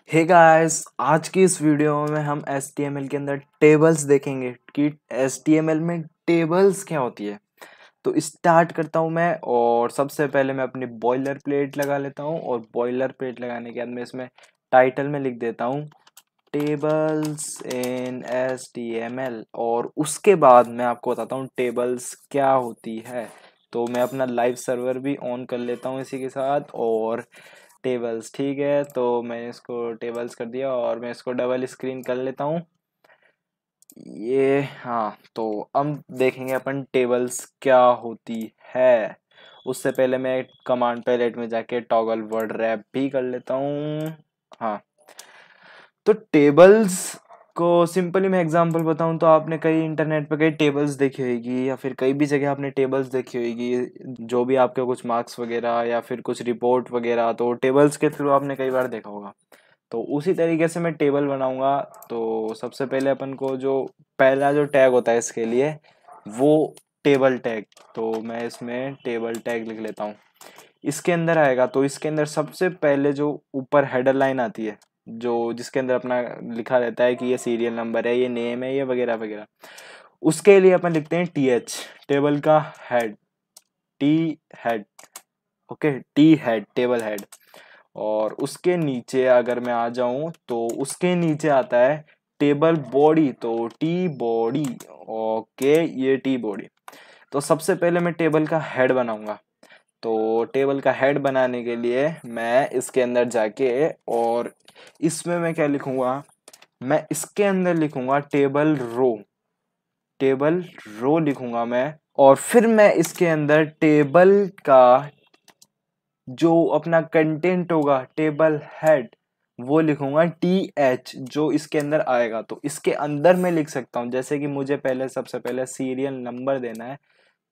Hey guys, आज की इस वीडियो में हम HTML के अंदर टेबल्स देखेंगे कि HTML में टेबल्स क्या होती है। तो स्टार्ट करता हूं मैं। और सबसे पहले मैं अपनी बॉयलर प्लेट लगा लेता हूं और बॉयलर प्लेट लगाने के बाद मैं इसमें टाइटल में लिख देता हूं टेबल्स इन HTML। और उसके बाद मैं आपको बताता हूं टेबल्स क्या होती है। तो मैं अपना लाइव सर्वर भी ऑन कर लेता हूं इसी के साथ। और टेबल्स ठीक है, तो मैंने इसको टेबल्स कर दिया और मैं इसको डबल स्क्रीन कर लेता हूँ। ये हाँ, तो अब देखेंगे अपन टेबल्स क्या होती है। उससे पहले मैं कमांड पैलेट में जाके टॉगल वर्ड रैप भी कर लेता हूँ। हाँ, तो टेबल्स को सिंपली मैं एग्जांपल बताऊं तो आपने कई इंटरनेट पे कई टेबल्स देखी होगी या फिर कई भी जगह आपने टेबल्स देखी होगी, जो भी आपके कुछ मार्क्स वगैरह या फिर कुछ रिपोर्ट वगैरह, तो टेबल्स के थ्रू आपने कई बार देखा होगा। तो उसी तरीके से मैं टेबल बनाऊंगा। तो सबसे पहले अपन को जो पहला जो टैग होता है इसके लिए, वो टेबल टैग। तो मैं इसमें टेबल टैग लिख लेता हूँ। इसके अंदर आएगा तो इसके अंदर सबसे पहले जो ऊपर हेडर लाइन आती है, जो जिसके अंदर अपना लिखा रहता है कि ये सीरियल नंबर है, ये नेम है, ये वगैरह वगैरह, उसके लिए अपन लिखते हैं TH, टेबल का head, T head. Okay, T head, table head. और उसके नीचे अगर मैं आ जाऊं तो उसके नीचे आता है टेबल बॉडी, तो टी बॉडी। ओके, ये टी बॉडी। तो सबसे पहले मैं टेबल का हेड बनाऊंगा। तो टेबल का हेड बनाने के लिए मैं इसके अंदर जाके और इसमें मैं क्या लिखूंगा, मैं इसके अंदर लिखूंगा टेबल रो, टेबल रो लिखूंगा मैं। और फिर मैं इसके अंदर टेबल का जो अपना कंटेंट होगा टेबल हेड, वो लिखूंगा TH, जो इसके अंदर आएगा। तो इसके अंदर मैं लिख सकता हूँ, जैसे कि मुझे पहले सबसे पहले सीरियल नंबर देना है,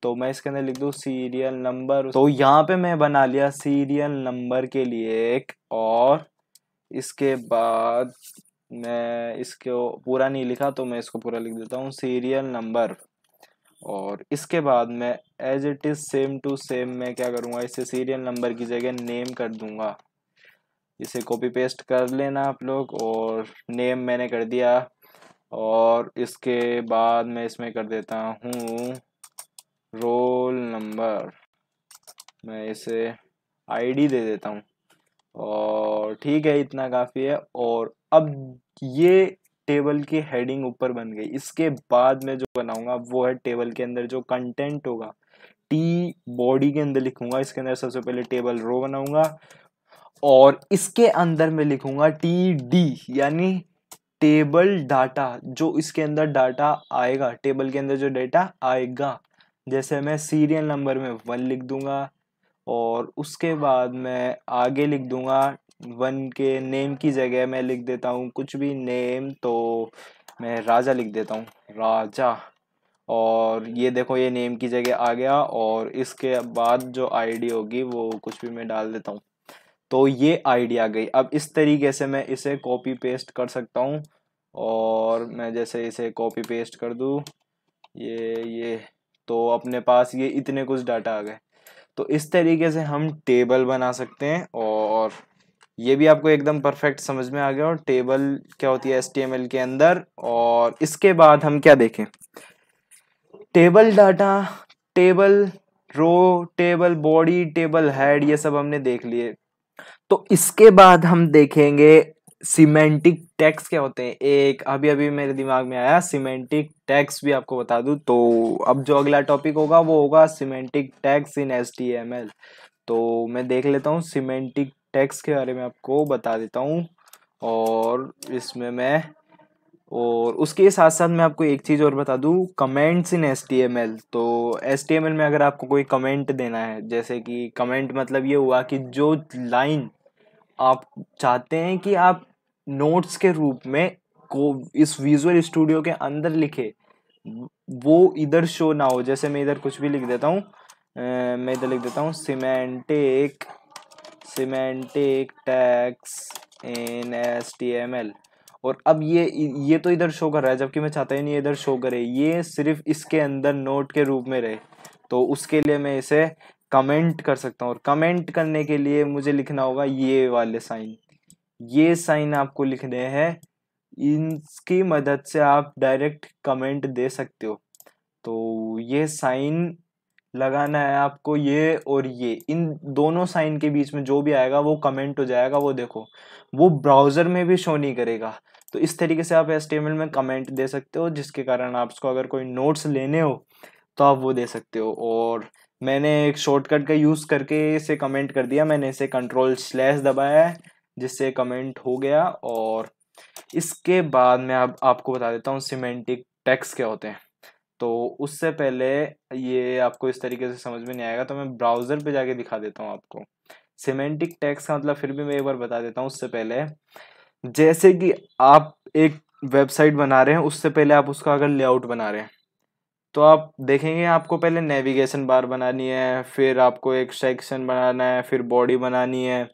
तो मैं इसके अंदर लिख दूँ सीरियल नंबर। तो यहाँ पे मैं बना लिया सीरियल नंबर के लिए एक। और इसके बाद मैं इसको पूरा नहीं लिखा तो मैं इसको पूरा लिख देता हूँ सीरियल नंबर। और इसके बाद मैं as it is same to same मैं क्या करूँगा, इसे सीरियल नंबर की जगह नेम कर दूंगा। इसे कॉपी पेस्ट कर लेना आप लोग, और नेम मैंने कर दिया। और इसके बाद मैं इसमें कर देता हूँ रोल नंबर, मैं इसे ID दे देता हूँ। और ठीक है, इतना काफ़ी है। और अब ये टेबल की हेडिंग ऊपर बन गई। इसके बाद मैं जो बनाऊंगा वो है टेबल के अंदर जो कंटेंट होगा, टी बॉडी के अंदर लिखूंगा। इसके अंदर सबसे पहले टेबल रो बनाऊंगा और इसके अंदर मैं लिखूंगा TD, यानी टेबल डाटा। जो इसके अंदर डाटा आएगा, टेबल के अंदर जो डाटा आएगा, जैसे मैं सीरियल नंबर में 1 लिख दूंगा। और उसके बाद मैं आगे लिख दूंगा 1 के नेम की जगह मैं लिख देता हूँ कुछ भी नेम, तो मैं राजा लिख देता हूँ, राजा। और ये देखो, ये नेम की जगह आ गया। और इसके बाद जो ID होगी वो कुछ भी मैं डाल देता हूँ। तो ये ID आ गई। अब इस तरीके से मैं इसे कॉपी पेस्ट कर सकता हूँ। और मैं जैसे इसे कॉपी पेस्ट कर दूँ, ये तो अपने पास ये इतने कुछ डाटा आ गए। तो इस तरीके से हम टेबल बना सकते हैं। और ये भी आपको एकदम परफेक्ट समझ में आ गया। और टेबल क्या होती है HTML के अंदर। और इसके बाद हम क्या देखें, table data, table row, table body, table head, ये सब हमने देख लिए। तो इसके बाद हम देखेंगे सिमेंटिक टैग्स क्या होते हैं। एक अभी अभी मेरे दिमाग में आया, सिमेंटिक टैग्स भी आपको बता दूं। तो अब जो अगला टॉपिक होगा वो होगा सिमेंटिक टैग्स इन HTML। तो मैं देख लेता हूँ सिमेंटिक टैग्स के बारे में, आपको बता देता हूँ। और इसमें मैं, और उसके साथ साथ मैं आपको एक चीज़ और बता दूं, कमेंट्स इन HTML। तो HTML में अगर आपको कोई कमेंट देना है, जैसे कि कमेंट मतलब ये हुआ कि जो लाइन आप चाहते हैं कि आप नोट्स के रूप में को इस विजुअल स्टूडियो के अंदर लिखे, वो इधर शो ना हो। जैसे मैं इधर कुछ भी लिख देता हूँ, मैं इधर लिख देता हूँ सिमेंटिक, सिमेंटिक टैग्स इन HTML। और अब ये तो इधर शो कर रहा है, जबकि मैं चाहता ही नहीं इधर शो करे, ये सिर्फ इसके अंदर नोट के रूप में रहे। तो उसके लिए मैं इसे कमेंट कर सकता हूँ। और कमेंट करने के लिए मुझे लिखना होगा ये वाले साइन, ये साइन आपको लिखने हैं, इनकी मदद से आप डायरेक्ट कमेंट दे सकते हो। तो ये साइन लगाना है आपको, ये और ये, इन दोनों साइन के बीच में जो भी आएगा वो कमेंट हो जाएगा। वो देखो, वो ब्राउजर में भी शो नहीं करेगा। तो इस तरीके से आप HTML में कमेंट दे सकते हो, जिसके कारण आपको अगर कोई नोट्स लेने हो तो आप वो दे सकते हो। और मैंने एक शॉर्टकट का यूज करके इसे कमेंट कर दिया, मैंने इसे कंट्रोल/ दबाया है, जिससे कमेंट हो गया। और इसके बाद मैं अब आपको बता देता हूँ सिमेंटिक टैग्स क्या होते हैं। तो उससे पहले, ये आपको इस तरीके से समझ में नहीं आएगा तो मैं ब्राउजर पे जाके दिखा देता हूँ आपको। सिमेंटिक टैग्स का मतलब फिर भी मैं एक बार बता देता हूँ उससे पहले। जैसे कि आप एक वेबसाइट बना रहे हैं, उससे पहले आप उसका अगर लेआउट बना रहे हैं, तो आप देखेंगे आपको पहले नेविगेशन बार बनानी है, फिर आपको एक सेक्शन बनाना है, फिर बॉडी बनानी है।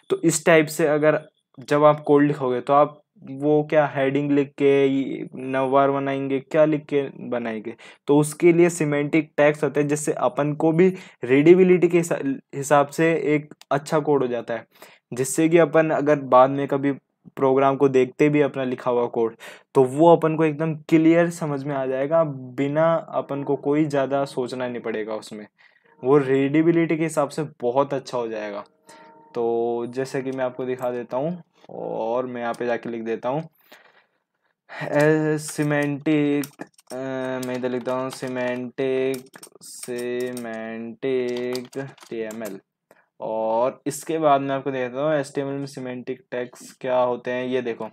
तो इस टाइप से अगर जब आप कोड लिखोगे तो आप वो क्या हेडिंग लिख के नववार बनाएंगे, क्या लिख के बनाएंगे। तो उसके लिए सिमेंटिक टैग्स होते हैं, जिससे अपन को भी रीडेबिलिटी के हिसाब से एक अच्छा कोड हो जाता है, जिससे कि अपन अगर बाद में कभी प्रोग्राम को देखते भी अपना लिखा हुआ कोड, तो वो अपन को एकदम क्लियर समझ में आ जाएगा, बिना अपन को कोई ज़्यादा सोचना नहीं पड़ेगा उसमें। वो रीडेबिलिटी के हिसाब से बहुत अच्छा हो जाएगा। तो जैसे कि मैं आपको दिखा देता हूँ, और मैं यहाँ पे जाके लिख देता हूँ सिमेंटिक, मैं इधर लिखता हूँ सिमेंटिक TML। और इसके बाद मैं आपको देता हूँ HTML में सिमेंटिक टैग्स क्या होते हैं। ये देखो,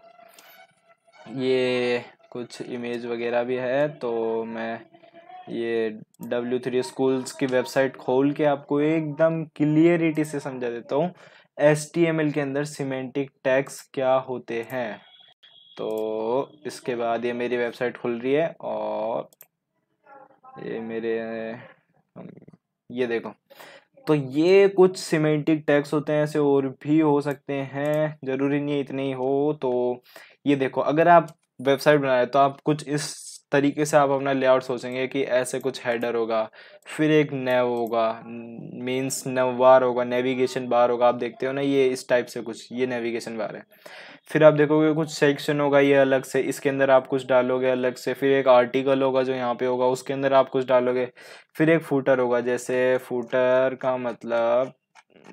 ये कुछ इमेज वगैरह भी है, तो मैं ये W3 स्कूल्स की वेबसाइट खोल के आपको एकदम क्लियरिटी से समझा देता हूँ HTML के अंदर सिमेंटिक टैग्स क्या होते हैं। तो इसके बाद ये मेरी वेबसाइट खुल रही है, और ये मेरे ये देखो, तो ये कुछ सिमेंटिक टैग्स होते हैं, ऐसे और भी हो सकते हैं, जरूरी नहीं है इतने ही हो। तो ये देखो, अगर आप वेबसाइट बना रहे तो आप कुछ इस तरीके से आप अपना लेआउट सोचेंगे कि ऐसे कुछ हेडर होगा, फिर एक नेव होगा, मीन्स नववार होगा, नेविगेशन बार होगा, आप देखते हो ना ये इस टाइप से कुछ, ये नेविगेशन बार है। फिर आप देखोगे कुछ सेक्शन होगा ये अलग से, इसके अंदर आप कुछ डालोगे अलग से, फिर एक आर्टिकल होगा जो यहाँ पे होगा, उसके अंदर आप कुछ डालोगे। फिर एक फूटर होगा, जैसे फूटर का मतलब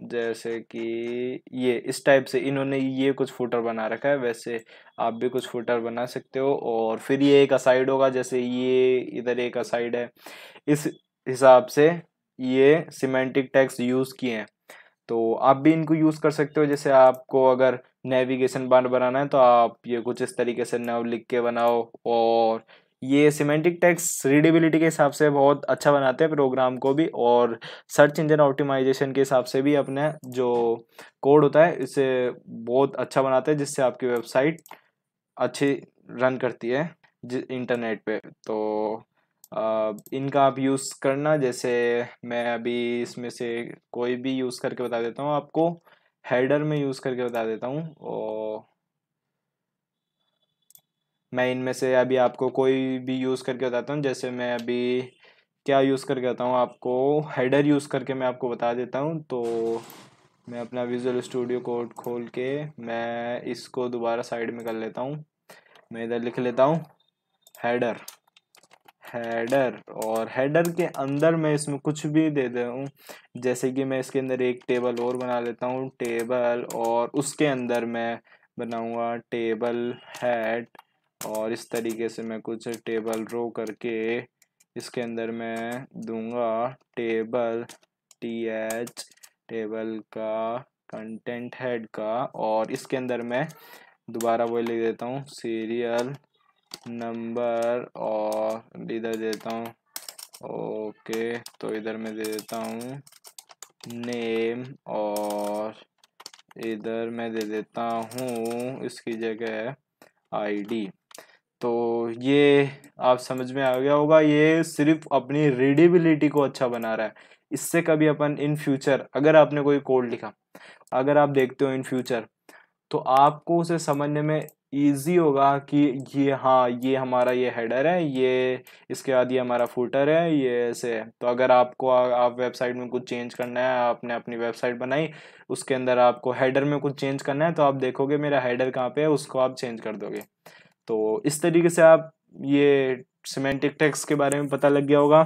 जैसे कि ये इस टाइप से इन्होंने ये कुछ फूटर बना रखा है, वैसे आप भी कुछ फूटर बना सकते हो। और फिर ये एक असाइड होगा, जैसे ये इधर एक असाइड है, इस हिसाब से ये सिमेंटिक टैग्स यूज किए हैं। तो आप भी इनको यूज कर सकते हो। जैसे आपको अगर नेविगेशन बार बनाना है तो आप ये कुछ इस तरीके से नव लिख के बनाओ। और ये सिमेंटिक टैग्स रीडेबिलिटी के हिसाब से बहुत अच्छा बनाते हैं प्रोग्राम को भी, और सर्च इंजन ऑप्टिमाइजेशन के हिसाब से भी अपने जो कोड होता है इसे बहुत अच्छा बनाते हैं, जिससे आपकी वेबसाइट अच्छी रन करती है इंटरनेट पे। तो इनका आप यूज़ करना, जैसे मैं अभी इसमें से कोई भी यूज़ करके बता देता हूँ आपको। हेडर में यूज़ करके बता देता हूँ, और मैं इनमें से अभी आपको कोई भी यूज़ करके बताता हूँ। जैसे मैं अभी क्या यूज़ करके बताता हूँ आपको, हेडर यूज़ करके मैं आपको बता देता हूँ। तो मैं अपना विजुअल स्टूडियो कोड खोल के मैं इसको दोबारा साइड में कर लेता हूँ। मैं इधर लिख लेता हूँ हेडर, हेडर, और हेडर के अंदर मैं इसमें कुछ भी दे दे हूँ। जैसे कि मैं इसके अंदर एक टेबल और बना लेता हूँ, टेबल, और उसके अंदर मैं बनाऊंगा टेबल हेड। और इस तरीके से मैं कुछ टेबल रो करके इसके अंदर मैं दूंगा टेबल TH, टेबल का कंटेंट हेड का। और इसके अंदर मैं दोबारा वो लिख देता हूँ सीरियल नंबर, और इधर देता हूँ ओके। तो इधर मैं दे देता हूँ नेम, और इधर मैं दे देता हूँ इसकी जगह ID। तो ये आप समझ में आ गया होगा, ये सिर्फ अपनी रीडेबिलिटी को अच्छा बना रहा है। इससे कभी अपन इन फ्यूचर अगर आपने कोई कोड लिखा, अगर आप देखते हो इन फ्यूचर, तो आपको उसे समझने में इजी होगा कि ये, हाँ ये हमारा ये हेडर है, ये इसके बाद ये हमारा फुटर है, ये ऐसे है। तो अगर आपको आप वेबसाइट में कुछ चेंज करना है, आपने अपनी वेबसाइट बनाई, उसके अंदर आपको हेडर में कुछ चेंज करना है, तो आप देखोगे मेरा हेडर कहाँ पे है, उसको आप चेंज कर दोगे। तो इस तरीके से आप ये सिमेंटिक टैग्स के बारे में पता लग गया होगा।